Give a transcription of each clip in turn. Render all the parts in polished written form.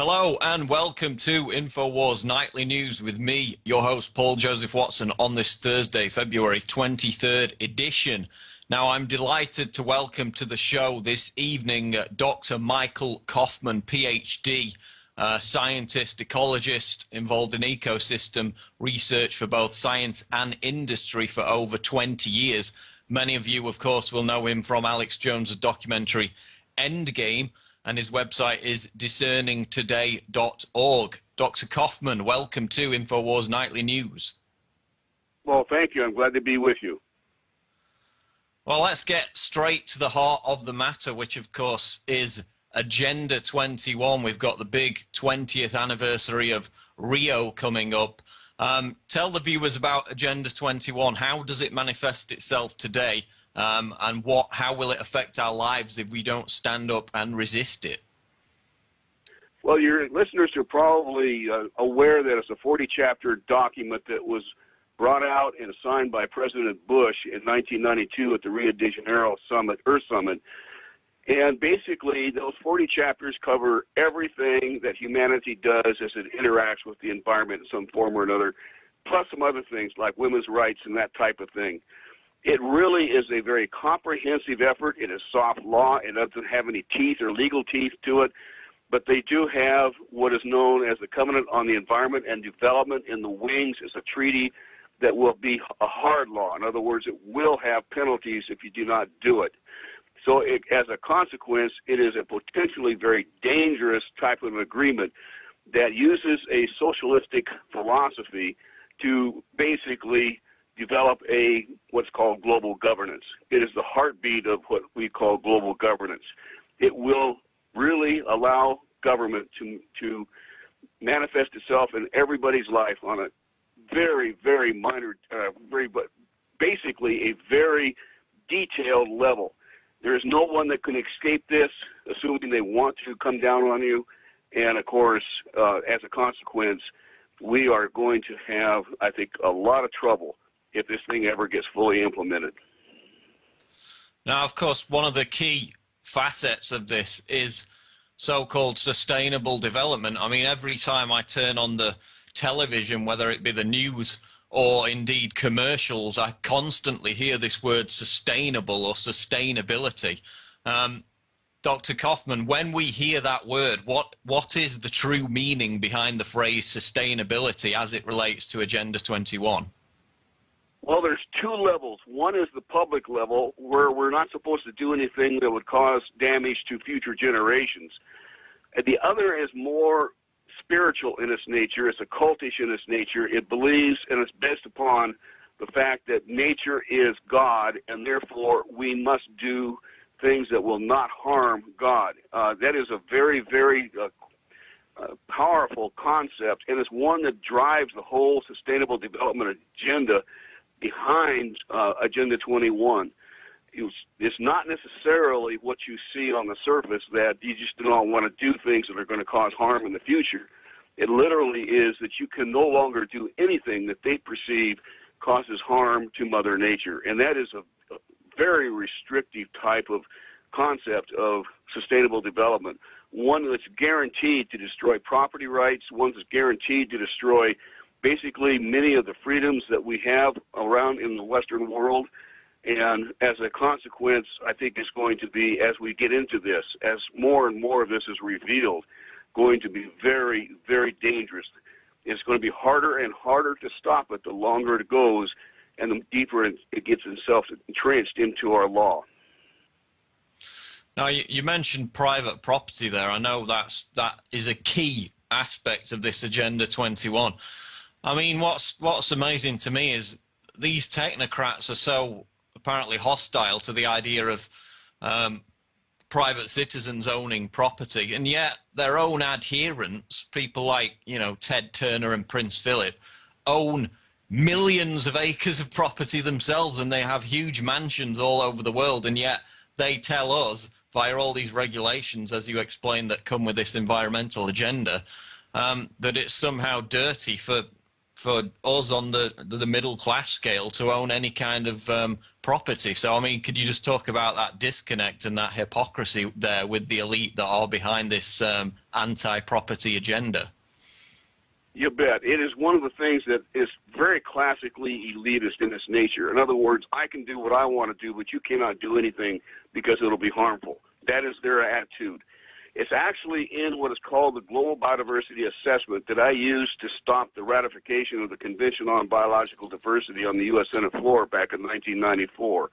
Hello and welcome to InfoWars Nightly News with me, your host Paul Joseph Watson, on this Thursday, February 23rd edition. Now, I'm delighted to welcome to the show this evening Dr. Michael Kofman, PhD, scientist, ecologist, involved in ecosystem research for both science and industry for over 20 years. Many of you, of course, will know him from Alex Jones' documentary Endgame, and his website is discerningtoday.org. Dr. Kofman, welcome to InfoWars Nightly News. Well, thank you. I'm glad to be with you. Well, let's get straight to the heart of the matter, which, of course, is Agenda 21. We've got the big 20th anniversary of Rio coming up. Tell the viewers about Agenda 21. How does it manifest itself today? And how will it affect our lives if we don't stand up and resist it? Well, your listeners are probably aware that it's a 40-chapter document that was brought out and signed by President Bush in 1992 at the Rio de Janeiro Earth Summit. And basically, those 40 chapters cover everything that humanity does as it interacts with the environment in some form or another, plus some other things like women's rights and that type of thing. It really is a very comprehensive effort. It is soft law. It doesn't have any teeth or legal teeth to it, but they do have what is known as the Covenant on the Environment and Development in the wings. It's a treaty that will be a hard law. In other words, it will have penalties if you do not do it. So as a consequence, it is a potentially very dangerous type of agreement that uses a socialistic philosophy to basically develop what's called global governance. It is the heartbeat of what we call global governance. It will really allow government to manifest itself in everybody's life on a very, very minor, basically a very detailed level. There is no one that can escape this, assuming they want to come down on you. And, of course, as a consequence, we are going to have, I think, a lot of trouble if this thing ever gets fully implemented. Now, of course, one of the key facets of this is so-called sustainable development. I mean, every time I turn on the television, whether it be the news or indeed commercials, I constantly hear this word sustainable or sustainability. Dr. Kofman, when we hear that word, what is the true meaning behind the phrase sustainability as it relates to Agenda 21? Well, there's two levels. One is the public level, where we're not supposed to do anything that would cause damage to future generations. And the other is more spiritual in its nature. It's occultish in its nature. It believes and it's based upon the fact that nature is God, and therefore we must do things that will not harm God. That is a very, very powerful concept, and it's one that drives the whole sustainable development agenda behind Agenda 21. It's not necessarily what you see on the surface, that you just don't want to do things that are going to cause harm in the future. It literally is that you can no longer do anything that they perceive causes harm to Mother Nature. And that is a very restrictive type of concept of sustainable development, one that's guaranteed to destroy property rights, one that's guaranteed to destroy basically many of the freedoms that we have around in the Western world. And as a consequence, I think it's going to be, as we get into this, as more and more of this is revealed, going to be very, very dangerous. It's going to be harder and harder to stop it the longer it goes and the deeper it gets itself entrenched into our law. Now, you mentioned private property there. I know that is a key aspect of this Agenda 21. I mean, what's amazing to me is these technocrats are so apparently hostile to the idea of private citizens owning property, and yet their own adherents, people like, Ted Turner and Prince Philip, own millions of acres of property themselves, and they have huge mansions all over the world, and yet they tell us via all these regulations, as you explained, that come with this environmental agenda, that it's somehow dirty for us on the middle class scale to own any kind of property. So, I mean, could you just talk about that disconnect and that hypocrisy there with the elite that are behind this anti-property agenda? You bet. It is one of the things that is very classically elitist in its nature. In other words, I can do what I want to do, but you cannot do anything because it'll be harmful. That is their attitude. It's actually in what is called the Global Biodiversity Assessment that I used to stop the ratification of the Convention on Biological Diversity on the U.S. Senate floor back in 1994.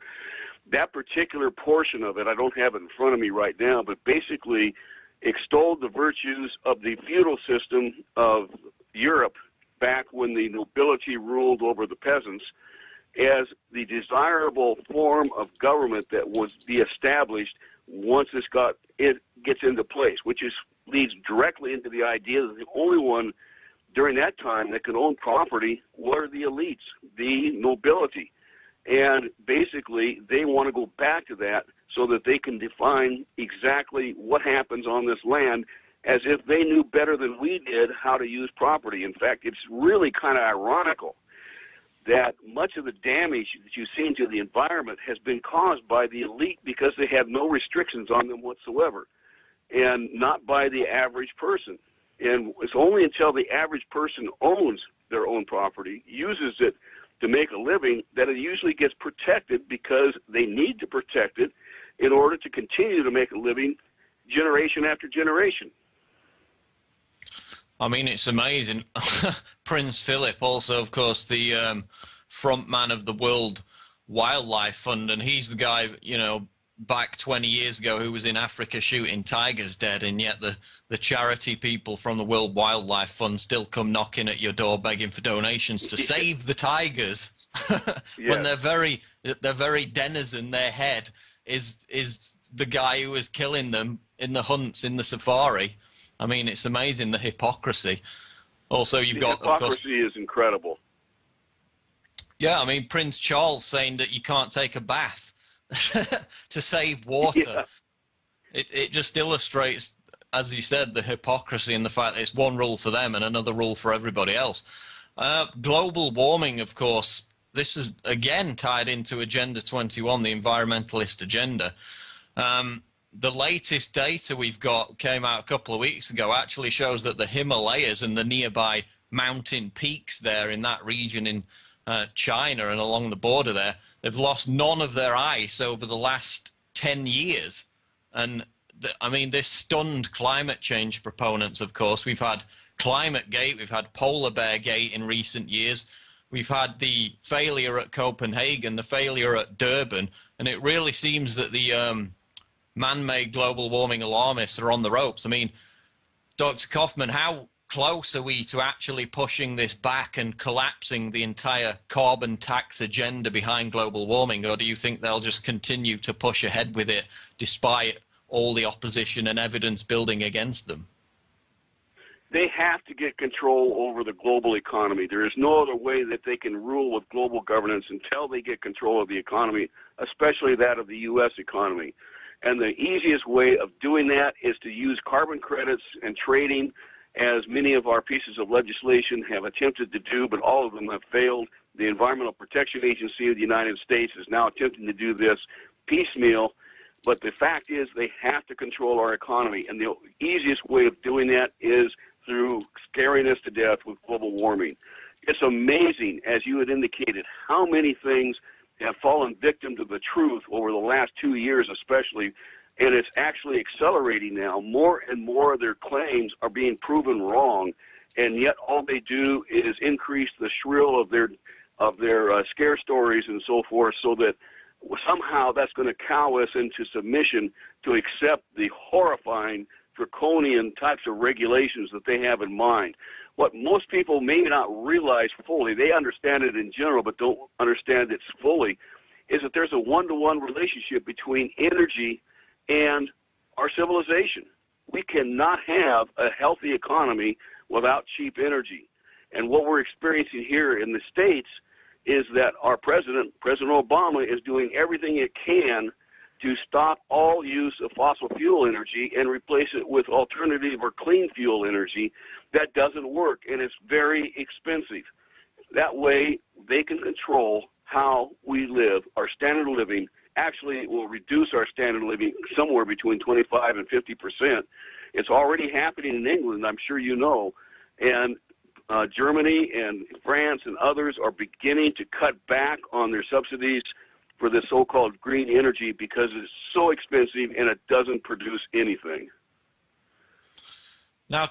That particular portion of it, I don't have it in front of me right now, but basically extolled the virtues of the feudal system of Europe back when the nobility ruled over the peasants as the desirable form of government that was be established once it gets into place, which leads directly into the idea that the only one during that time that could own property were the elites, the nobility. And basically, they want to go back to that so that they can define exactly what happens on this land as if they knew better than we did how to use property. In fact, it's really kind of ironical that much of the damage that you've seen to the environment has been caused by the elite because they have no restrictions on them whatsoever, and not by the average person. And it's only until the average person owns their own property, uses it to make a living, that it usually gets protected because they need to protect it in order to continue to make a living generation after generation. I mean, it's amazing. Prince Philip, also, of course, the front man of the World Wildlife Fund, and he's the guy, you know, back 20 years ago who was in Africa shooting tigers dead, and yet the charity people from the World Wildlife Fund still come knocking at your door begging for donations to save the tigers. When their very denizen, their head, is the guy who is killing them in the hunts, in the safari. I mean, it's amazing, the hypocrisy. Also, you've got, of course, hypocrisy is incredible. Yeah, I mean, Prince Charles saying that you can't take a bath to save water. Yeah. It just illustrates, as you said, the hypocrisy and the fact that it's one rule for them and another rule for everybody else. Global warming, of course, this is again tied into Agenda 21, the environmentalist agenda. The latest data we've got came out a couple of weeks ago, actually shows that the Himalayas and the nearby mountain peaks there in that region in China and along the border there, they've lost none of their ice over the last 10 years. And I mean, this stunned climate change proponents, of course. We've had Climate Gate, we've had Polar Bear Gate in recent years. We've had the failure at Copenhagen, the failure at Durban, and it really seems that the man-made global warming alarmists are on the ropes. I mean, Dr. Kaufman, how close are we to actually pushing this back and collapsing the entire carbon tax agenda behind global warming, or do you think they'll just continue to push ahead with it despite all the opposition and evidence building against them? They have to get control over the global economy. There is no other way that they can rule with global governance until they get control of the economy, especially that of the U.S. economy. And the easiest way of doing that is to use carbon credits and trading, as many of our pieces of legislation have attempted to do, but all of them have failed. The Environmental Protection Agency of the United States is now attempting to do this piecemeal, but the fact is they have to control our economy, and the easiest way of doing that is through scaring us to death with global warming. It's amazing, as you had indicated, how many things have fallen victim to the truth over the last 2 years especially, and it's actually accelerating now. More and more of their claims are being proven wrong, and yet all they do is increase the shrill of their scare stories and so forth, so that somehow that's going to cow us into submission to accept the horrifying draconian types of regulations that they have in mind. What most people may not realize fully, they understand it in general but don't understand it fully, is that there's a one-to-one relationship between energy and our civilization. We cannot have a healthy economy without cheap energy. And what we're experiencing here in the States is that our President Obama, is doing everything it can to stop all use of fossil fuel energy and replace it with alternative or clean fuel energy. That doesn't work, and it's very expensive. That way, they can control how we live, our standard of living. Actually, it will reduce our standard of living somewhere between 25 and 50%. It's already happening in England, I'm sure you know, and Germany and France and others are beginning to cut back on their subsidies for the so-called green energy because it's so expensive and it doesn't produce anything. Now,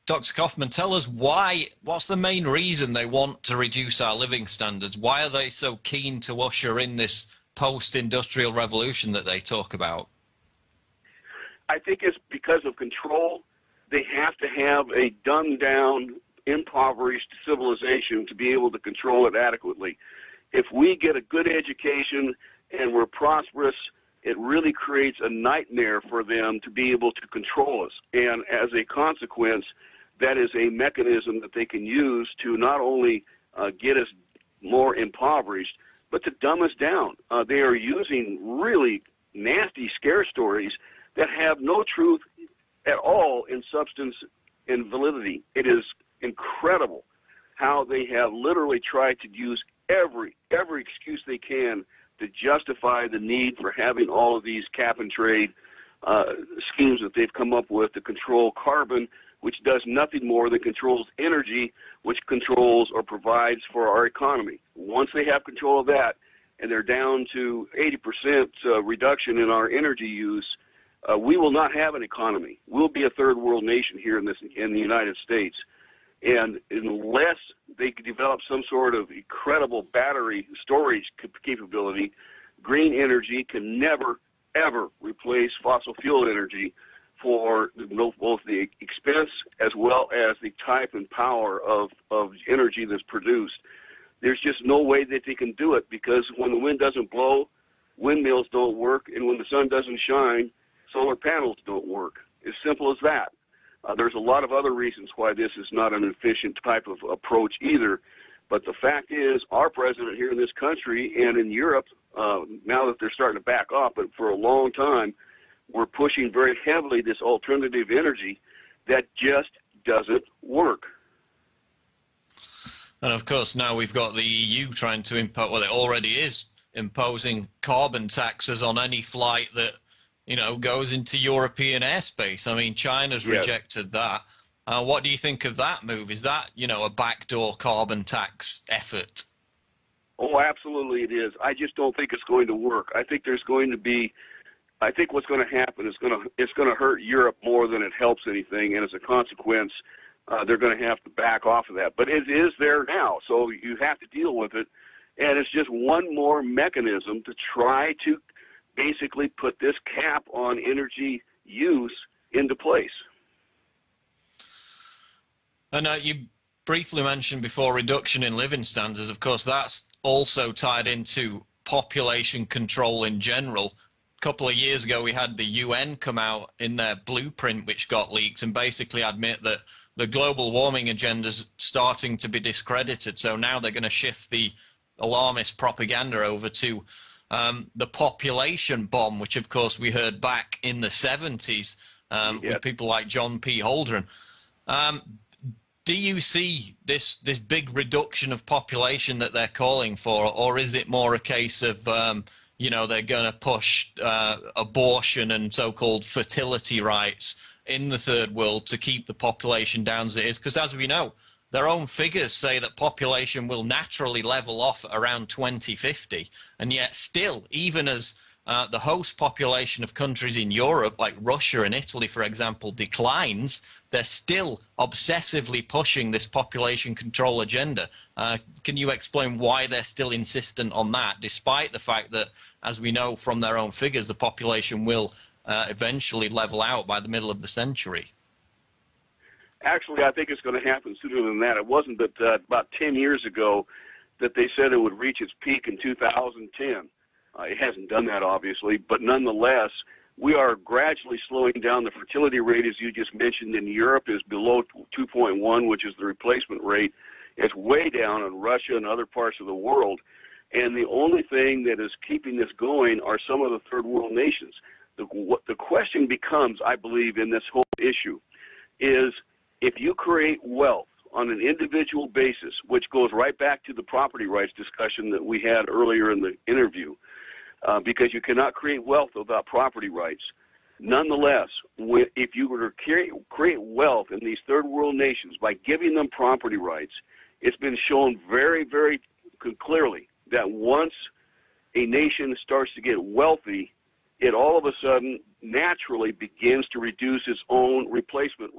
Dr. Kaufman, tell us why, what's the main reason they want to reduce our living standards? Why are they so keen to usher in this post-industrial revolution that they talk about? I think it's because of control. They have to have a dumbed-down, impoverished civilization to be able to control it adequately. If we get a good education and we're prosperous, it really creates a nightmare for them to be able to control us. And as a consequence, that is a mechanism that they can use to not only get us more impoverished, but to dumb us down. They are using really nasty scare stories that have no truth at all in substance and validity. It is incredible how they have literally tried to use every excuse they can to justify the need for having all of these cap-and-trade schemes that they've come up with to control carbon, which does nothing more than controls energy, which controls or provides for our economy. Once they have control of that, and they're down to 80% reduction in our energy use, we will not have an economy. We'll be a third world nation here in the United States. And unless they could develop some sort of incredible battery storage capability, green energy can never, ever replace fossil fuel energy for both the expense as well as the type and power of energy that's produced. There's just no way that they can do it, because when the wind doesn't blow, windmills don't work, and when the sun doesn't shine, solar panels don't work. As simple as that. There's a lot of other reasons why this is not an efficient type of approach either. But the fact is, our president here in this country and in Europe, now that they're starting to back off, but for a long time, we're pushing very heavily this alternative energy that just doesn't work. And of course, now we've got the EU trying to impose, well, it already is imposing carbon taxes on any flight that, you know, goes into European airspace. I mean, China's rejected that. What do you think of that move? Is that, you know, a backdoor carbon tax effort? Oh, absolutely it is. I just don't think it's going to work. I think there's going to be, I think what's going to happen is it's going to hurt Europe more than it helps anything, and as a consequence, they're going to have to back off of that. But it is there now, so you have to deal with it, and it's just one more mechanism to try to basically put this cap on energy use into place. And you briefly mentioned before reduction in living standards. Of course, that's also tied into population control in general. A couple of years ago, we had the UN come out in their blueprint, which got leaked, and basically admit that the global warming agenda is starting to be discredited. So now they're going to shift the alarmist propaganda over to the population bomb, which of course we heard back in the 70s with people like John P. Holdren. Do you see this big reduction of population that they're calling for, or is it more a case of, you know, they're going to push abortion and so-called fertility rights in the third world to keep the population down as it is? Because as we know, their own figures say that population will naturally level off at around 2050, and yet still, even as the host population of countries in Europe, like Russia and Italy, for example, declines, they're still obsessively pushing this population control agenda. Can you explain why they're still insistent on that, despite the fact that, as we know from their own figures, the population will eventually level out by the middle of the century? Actually, I think it's going to happen sooner than that. It wasn't but about 10 years ago that they said it would reach its peak in 2010. It hasn't done that, obviously, but nonetheless, we are gradually slowing down. The fertility rate, as you just mentioned, in Europe is below 2.1, which is the replacement rate. It's way down in Russia and other parts of the world. And the only thing that is keeping this going are some of the third world nations. The question becomes, I believe, in this whole issue is, if you create wealth on an individual basis, which goes right back to the property rights discussion that we had earlier in the interview, because you cannot create wealth without property rights. Nonetheless, if you were to create wealth in these third world nations by giving them property rights, it's been shown very, very clearly that once a nation starts to get wealthy, it all of a sudden naturally begins to reduce its own replacement